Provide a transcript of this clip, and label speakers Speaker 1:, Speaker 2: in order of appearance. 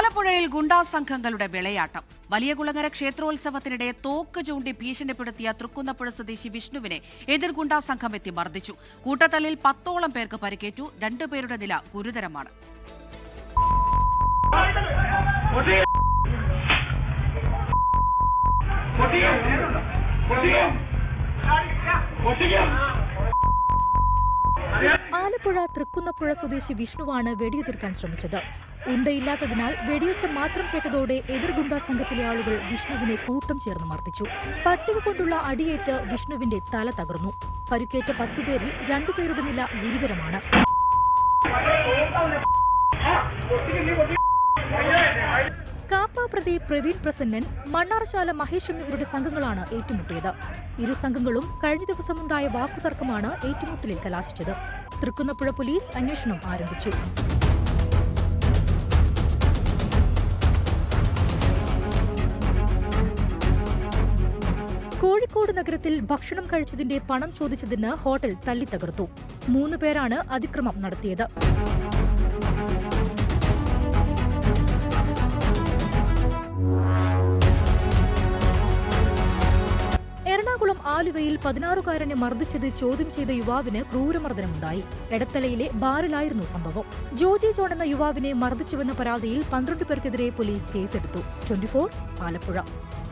Speaker 1: ആലപ്പുഴയിൽ ഗുണ്ടാ സംഘങ്ങളുടെ വിളയാട്ടം. വലിയകുളങ്ങര ക്ഷേത്രോത്സവത്തിനിടെ തോക്ക് ചൂണ്ടി ഭീഷണിപ്പെടുത്തിയ തൃക്കുന്നപ്പുഴ സ്വദേശി വിഷ്ണുവിനെ എതിർ ഗുണ്ടാ സംഘം എത്തി മർദ്ദിച്ചു. കൂട്ടത്തല്ലിൽ 10ഓളം പേർക്ക് പരിക്കേറ്റു. 2 പേരുടെ നില ഗുരുതരമാണ്.
Speaker 2: ആലപ്പുഴ തൃക്കുന്നപ്പുഴ സ്വദേശി വിഷ്ണുവാണ് വെടിയുതിർക്കാൻ ശ്രമിച്ചത്. ഉണ്ടയില്ലാത്തതിനാൽ വെടിയൊച്ച മാത്രം കേട്ടതോടെ എതിർ ഗുണ്ടാ സംഘത്തിലെ ആളുകൾ വിഷ്ണുവിനെ കൂട്ടം ചേർന്ന് മർദ്ദിച്ചു. പട്ടിക കൊണ്ടുള്ള അടിയേറ്റ് വിഷ്ണുവിന്റെ തല തകർന്നു. പരുക്കേറ്റ 10 പേരിൽ 2 പേരുടെ നില ഗുരുതരമാണ്. കാപ്പ പ്രതി പ്രവീൺ പ്രസന്നൻ, മണ്ണാറശാല മഹേഷ് എന്നിവരുടെ സംഘങ്ങളാണ് ഏറ്റുമുട്ടിയത്. ഇരു സംഘങ്ങളും കഴിഞ്ഞ ദിവസമുണ്ടായ വാക്കുതർക്കമാണ് ഏറ്റുമുട്ടലിൽ കലാശിച്ചത്. തൃക്കുന്നപ്പുഴ പോലീസ് അന്വേഷണം ആരംഭിച്ചു. കോഴിക്കോട് നഗരത്തിൽ ഭക്ഷണം കഴിച്ചതിന്റെ പണം ചോദിച്ചതിന് ഹോട്ടൽ തല്ലിത്തകർത്തു. 3 പേരാണ് അതിക്രമം നടത്തിയത്. എറണാകുളം ആലുവയിൽ 16കാരനെ മർദ്ദിച്ചത് ചോദ്യം ചെയ്ത യുവാവിന് ക്രൂരമർദ്ദനമുണ്ടായി. എടത്തലയിലെ ബാറിലായിരുന്നു സംഭവം. ജോജി ജോൺ എന്ന യുവാവിനെ മർദ്ദിച്ചുവെന്ന പരാതിയിൽ 12 പേർക്കെതിരെ പോലീസ് കേസെടുത്തു. 24 ആലപ്പുഴ.